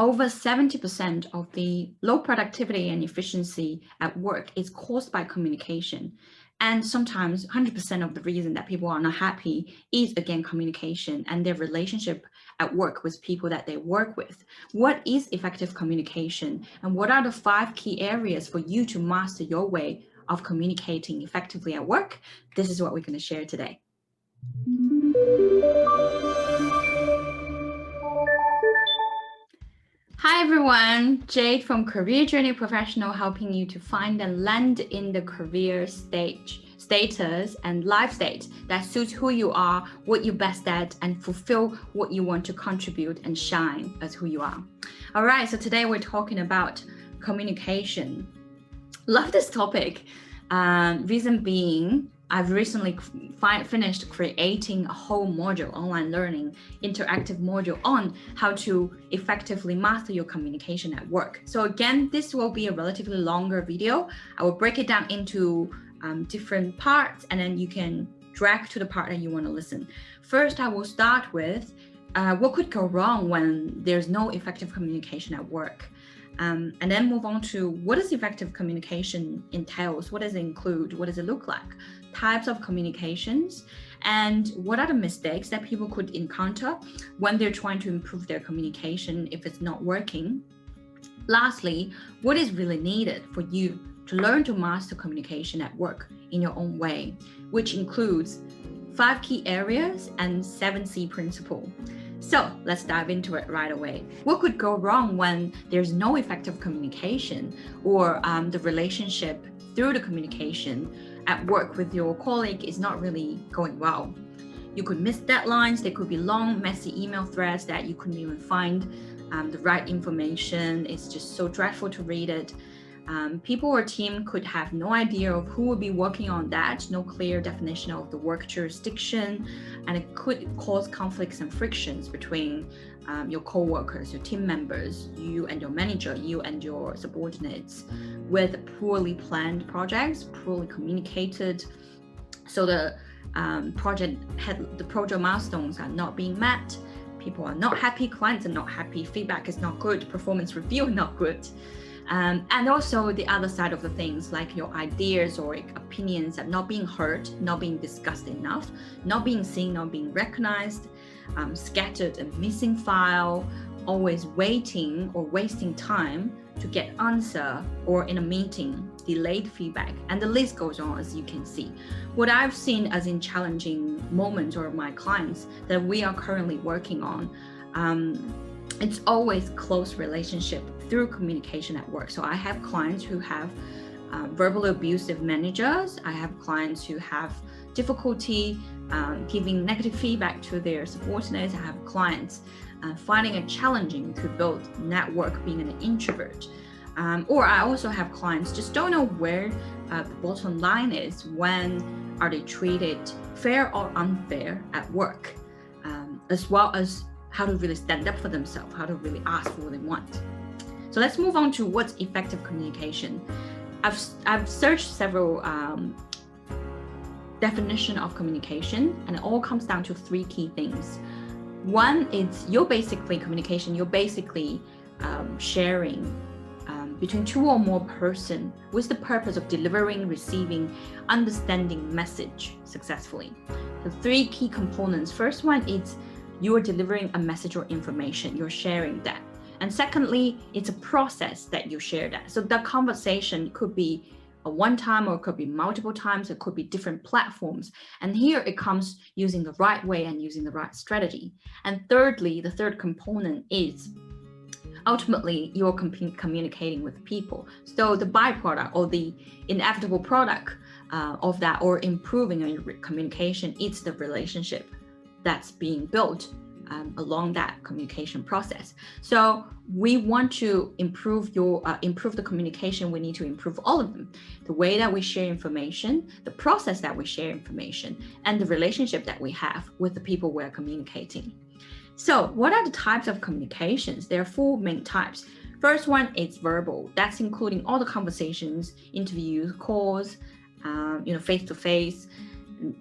Over 70% of the low productivity and efficiency at work is caused by communication. And sometimes 100% of the reason that people are not happy is, again, communication and their relationship at work with people that they work with. What is effective communication? And what are the 5 key areas for you to master your way of communicating effectively at work? This is what we're going to share today. Hi everyone, Jade from Career Journey Professional, helping you to find and land in the career status and life state that suits who you are, what you're best at, and fulfill what you want to contribute and shine as who you are. All right, so today we're talking about communication. Love this topic. Reason being, I've recently finished creating a whole module, online learning, interactive module on how to effectively master your communication at work. So again, this will be a relatively longer video. I will break it down into different parts, and then you can drag to the part that you want to listen. First, I will start with what could go wrong when there's no effective communication at work. And then move on to what does effective communication entails, what does it include, what does it look like, types of communications, and what are the mistakes that people could encounter when they're trying to improve their communication if it's not working. Lastly, what is really needed for you to learn to master communication at work in your own way, which includes 5 key areas and 7 C principle. So let's dive into it right away. What could go wrong when there's no effective communication or the relationship through the communication at work with your colleague is not really going well? You could miss deadlines. There could be long, messy email threads that you couldn't even find the right information. It's just so dreadful to read it. People or team could have no idea of who will be working on that, no clear definition of the work jurisdiction, and it could cause conflicts and frictions between your co-workers, your team members, you and your manager, you and your subordinates, with poorly planned projects, poorly communicated. So the project milestones are not being met. People are not happy, clients are not happy, feedback is not good, performance review not good. And also the other side of the things, like your ideas or opinions are not being heard, not being discussed enough, not being seen, not being recognized, scattered and missing file, always waiting or wasting time to get answer, or in a meeting, delayed feedback, and the list goes on, as you can see. What I've seen as in challenging moments or my clients that we are currently working on, it's always close relationship through communication at work. So I have clients who have verbally abusive managers. I have clients who have difficulty giving negative feedback to their subordinates. I have clients finding it challenging to build network, being an introvert. Or I also have clients just don't know where the bottom line is. When are they treated fair or unfair at work, as well as how to really stand up for themselves, how to really ask for what they want. So let's move on to what's effective communication. I've searched several definition of communication, and it all comes down to 3 key things. One is you're basically sharing between 2 or more person with the purpose of delivering, receiving, understanding message successfully. The 3 key components. First one is you are delivering a message or information, you're sharing that. And secondly, it's a process that you share that. So that conversation could be a one time, or it could be multiple times, it could be different platforms. And here it comes using the right way and using the right strategy. And thirdly, the third component is ultimately you're communicating with people. So the byproduct or the inevitable product of that, or improving your communication, is the relationship that's being built along that communication process. So we want to improve the communication. We need to improve all of them: the way that we share information, the process that we share information, and the relationship that we have with the people we're communicating. So what are the types of communications? There are 4 main types. First one is verbal. That's including all the conversations, interviews, calls, face-to-face.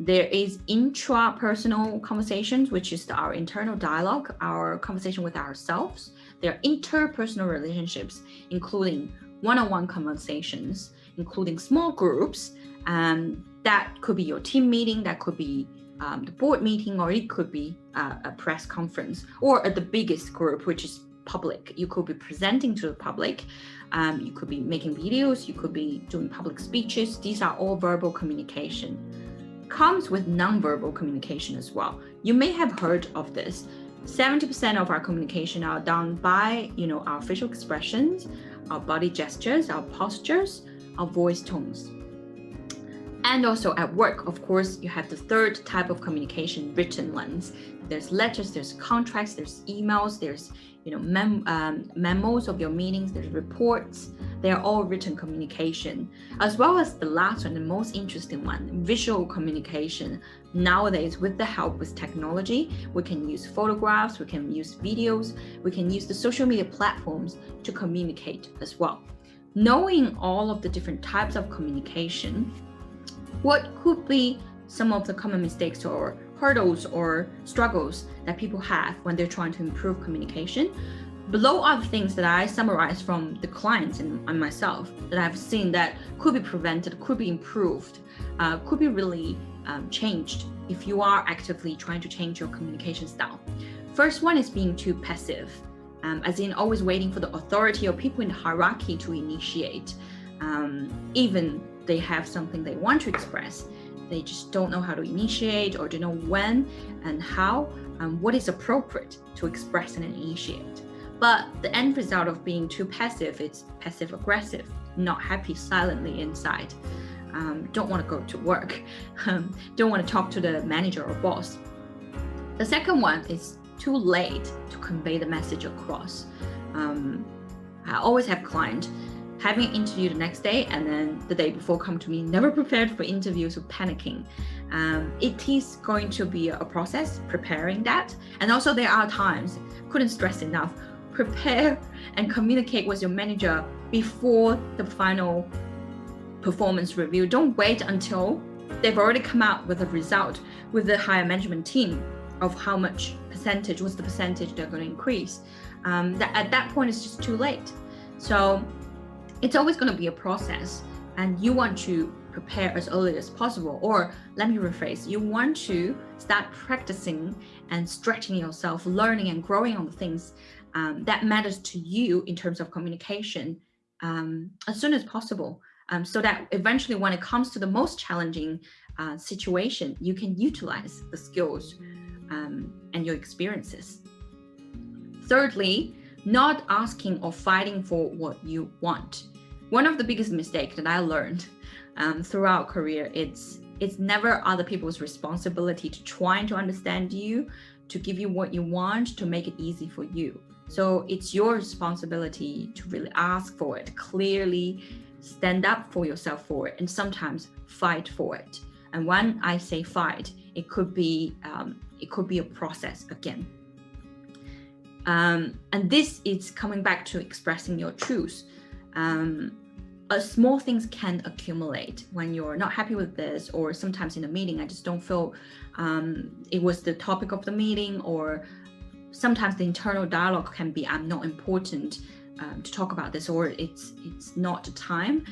There is intrapersonal conversations, which is our internal dialogue, our conversation with ourselves. There are interpersonal relationships, including one-on-one conversations, including small groups. That could be your team meeting, that could be the board meeting, or it could be a press conference, or the biggest group, which is public. You could be presenting to the public, you could be making videos, you could be doing public speeches. These are all verbal communication. Comes with non-verbal communication as well. You may have heard of this. 70% of our communication are done by, our facial expressions, our body gestures, our postures, our voice tones. And also at work, of course, you have the third type of communication, written ones. There's letters, there's contracts, there's emails, there's memos of your meetings, there's reports. They are all written communication, as well as the last one, the most interesting one, visual communication. Nowadays, with the help with technology, we can use photographs, we can use videos, we can use the social media platforms to communicate as well. Knowing all of the different types of communication, what could be some of the common mistakes or hurdles or struggles that people have when they're trying to improve communication? Below are the things that I summarize from the clients and myself that I've seen that could be prevented, could be improved, could be really changed if you are actively trying to change your communication style. First one is being too passive, as in always waiting for the authority or people in the hierarchy to initiate. Even they have something they want to express, they just don't know how to initiate or don't know when and how and what is appropriate to express and initiate. But the end result of being too passive is passive aggressive, not happy silently inside, don't want to go to work, don't want to talk to the manager or boss. The second one is too late to convey the message across. I always have clients having an interview the next day and then the day before come to me, never prepared for interviews, or panicking. It is going to be a process preparing that. And also there are times, couldn't stress enough, prepare and communicate with your manager before the final performance review. Don't wait until they've already come out with a result with the higher management team of how much percentage, what's the percentage they're going to increase. At that point, it's just too late. So it's always going to be a process, and you want to prepare as early as possible, or let me rephrase, you want to start practicing and stretching yourself, learning and growing on the things that matters to you in terms of communication as soon as possible, so that eventually when it comes to the most challenging situation, you can utilize the skills and your experiences. Thirdly, not asking or fighting for what you want. One of the biggest mistakes that I learned throughout career, it's never other people's responsibility to try to understand you, to give you what you want, to make it easy for you. So it's your responsibility to really ask for it, clearly stand up for yourself for it, and sometimes fight for it. And when I say fight, it could be a process again. And this is coming back to expressing your truth. Small things can accumulate when you're not happy with this, or sometimes in a meeting, I just don't feel it was the topic of the meeting, or sometimes the internal dialogue can be, I'm not important to talk about this, or it's not the time,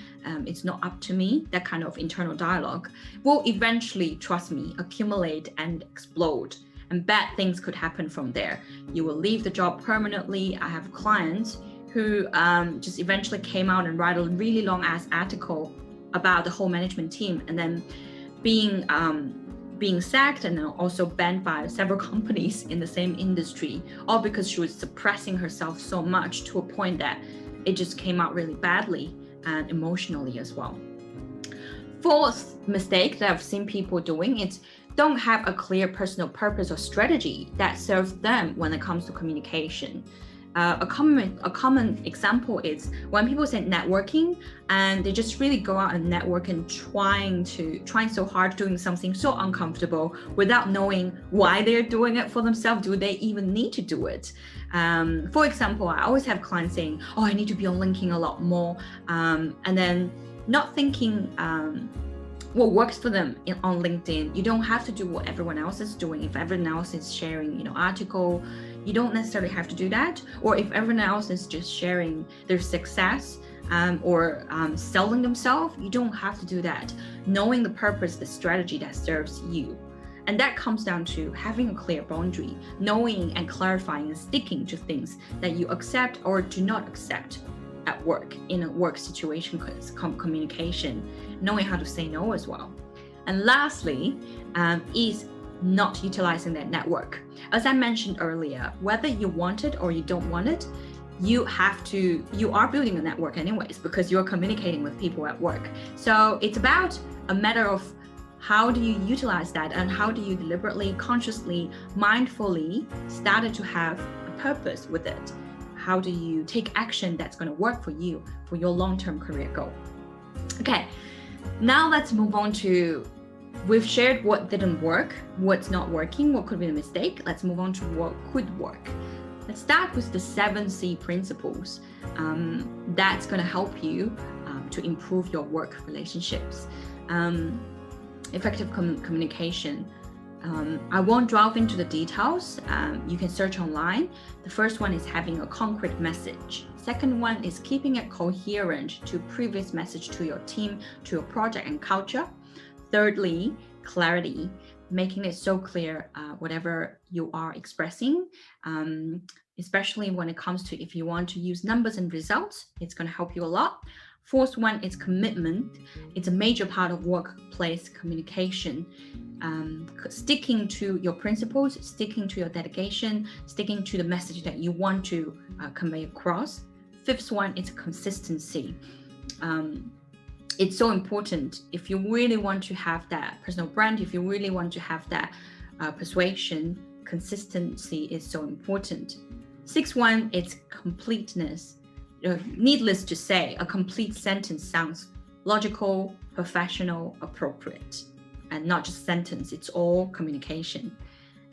it's not up to me. That kind of internal dialogue will eventually, trust me, accumulate and explode. And bad things could happen from there. You will leave the job permanently. I have clients who just eventually came out and write a really long ass article about the whole management team, and then being sacked and also banned by several companies in the same industry, all because she was suppressing herself so much to a point that it just came out really badly and emotionally as well. Fourth mistake that I've seen people doing is don't have a clear personal purpose or strategy that serves them when it comes to communication. A common example is when people say networking, and they just really go out and network and trying so hard, doing something so uncomfortable without knowing why they're doing it for themselves. Do they even need to do it? For example, I always have clients saying, oh, I need to be on LinkedIn a lot more, and then not thinking what works for them on LinkedIn. You don't have to do what everyone else is doing. If everyone else is sharing, article, You don't necessarily have to do that. Or if everyone else is just sharing their success or selling themselves, you don't have to do that. Knowing the purpose, the strategy that serves you. And that comes down to having a clear boundary, knowing and clarifying and sticking to things that you accept or do not accept at work, in a work situation, communication, knowing how to say no as well. And lastly, is not utilizing that network. As I mentioned earlier, whether you want it or you don't want it, you are building a network anyways, because you're communicating with people at work. So it's about a matter of how do you utilize that, and how do you deliberately, consciously, mindfully started to have a purpose with it? How do you take action that's going to work for you for your long-term career goal? Okay, now let's move on to, we've shared what didn't work, what's not working, what could be a mistake. Let's move on to what could work. Let's start with the 7C principles. That's going to help you to improve your work relationships. Effective communication. I won't delve into the details. You can search online. The first one is having a concrete message. Second one is keeping it coherent to previous message to your team, to your project and culture. Thirdly, clarity, making it so clear whatever you are expressing, especially when it comes to if you want to use numbers and results, it's going to help you a lot. Fourth one is commitment. It's a major part of workplace communication. Sticking to your principles, sticking to your dedication, sticking to the message that you want to convey across. Fifth one is consistency. It's so important if you really want to have that personal brand, if you really want to have that persuasion, consistency is so important. Sixth one is completeness. Needless to say, a complete sentence sounds logical, professional, appropriate, and not just sentence, it's all communication.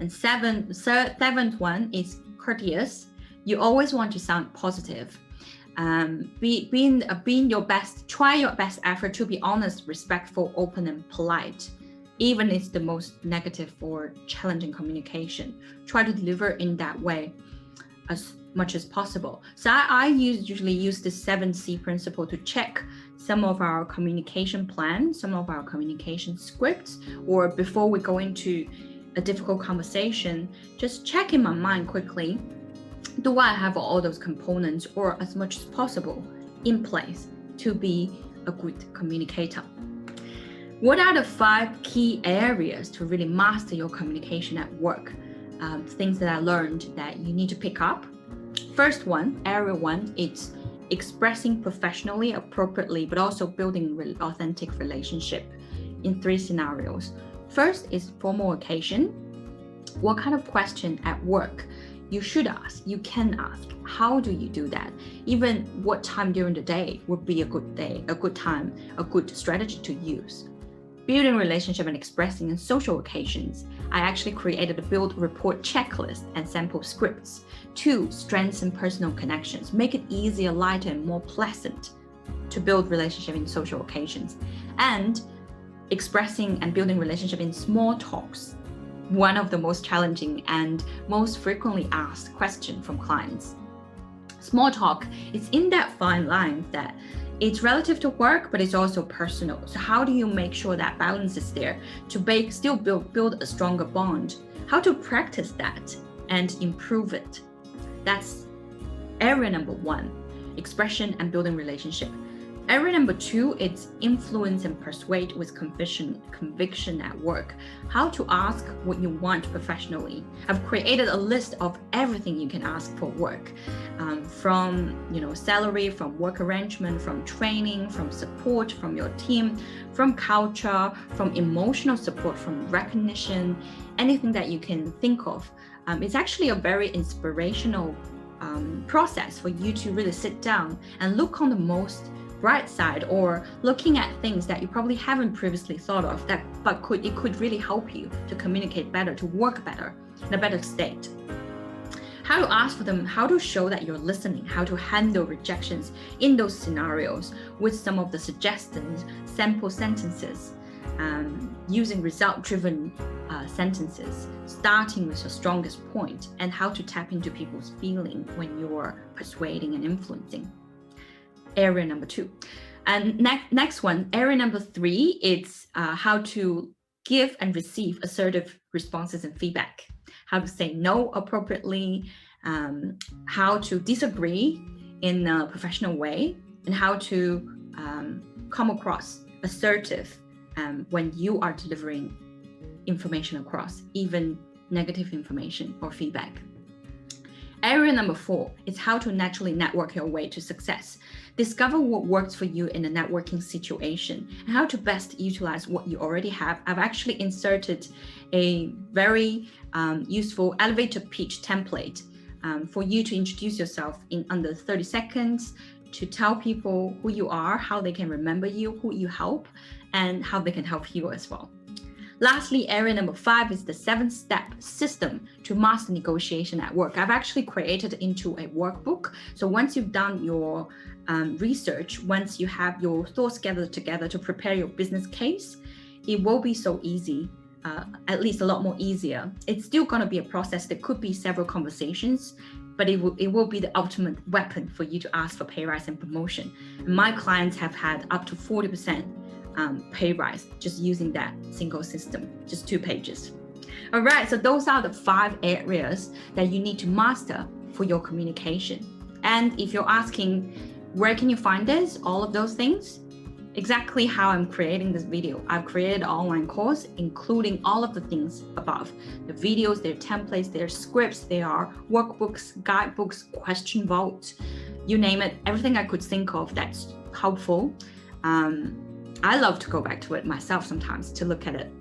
And seventh one is courteous. You always want to sound positive. Being your best, try your best effort to be honest, respectful, open, and polite. Even if it's the most negative or challenging communication, try to deliver in that way as much as possible. So I usually use the 7C principle to check some of our communication plans, some of our communication scripts, or before we go into a difficult conversation, just check in my mind quickly, do I have all those components or as much as possible in place to be a good communicator? What are the 5 key areas to really master your communication at work? Things that I learned that you need to pick up. First one, area 1, it's expressing professionally, appropriately, but also building authentic relationship in 3 scenarios. First is formal occasion. What kind of question at work you should ask, you can ask. How do you do that? Even what time during the day would be a good day, a good time, a good strategy to use. Building relationship and expressing in social occasions. I actually created a build report checklist and sample scripts to strengthen personal connections, make it easier, lighter, and more pleasant to build relationship in social occasions. And expressing and building relationship in small talks. One of the most challenging and most frequently asked questions from clients. Small talk is in that fine line that it's relative to work, but it's also personal. So how do you make sure that balance is there to still build a stronger bond? How to practice that and improve it? That's area number 1, expression and building relationship. Area number 2, it's influence and persuade with conviction at work. How to ask what you want professionally. I've created a list of everything you can ask for work, from salary, from work arrangement, from training, from support from your team, from culture, from emotional support, from recognition, anything that you can think of. It's actually a very inspirational process for you to really sit down and look on the most bright side, or looking at things that you probably haven't previously thought of but it could really help you to communicate better, to work better, in a better state. How to ask for them, how to show that you're listening, how to handle rejections in those scenarios with some of the suggestions, sample sentences. using result-driven sentences, starting with your strongest point, and how to tap into people's feeling when you're persuading and influencing. Area number 2. And next one, area number 3, it's how to give and receive assertive responses and feedback, how to say no appropriately, how to disagree in a professional way, and how to come across assertive when you are delivering information across, even negative information or feedback. Area number 4 is how to naturally network your way to success. Discover what works for you in a networking situation and how to best utilize what you already have. I've actually inserted a very useful elevator pitch template for you to introduce yourself in under 30 seconds, to tell people who you are, how they can remember you, who you help, and how they can help you as well. Lastly, area number 5 is the 7-step system to master negotiation at work. I've actually created into a workbook. So once you've done your research, once you have your thoughts gathered together to prepare your business case, it will be so easy, at least a lot more easier. It's still going to be a process. There could be several conversations, but it will be the ultimate weapon for you to ask for pay rise and promotion. And my clients have had up to 40% pay rise just using that single system, just 2 pages. All right, so those are the 5 areas that you need to master for your communication. And if you're asking, where can you find this, all of those things, exactly how I'm creating this video. I've created an online course, including all of the things above. The videos, their templates, their scripts, there are workbooks, guidebooks, question vault, you name it, everything I could think of that's helpful. I love to go back to it myself sometimes to look at it,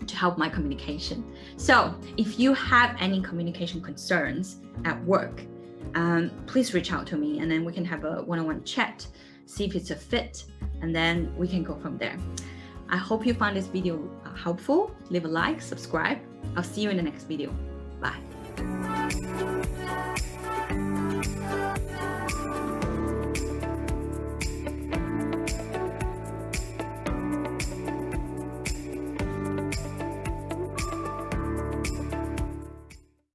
to help my communication. So if you have any communication concerns at work, please reach out to me and then we can have a one-on-one chat, see if it's a fit, and then we can go from there. I hope you found this video helpful. Leave a like, subscribe. I'll see you in the next video. Bye.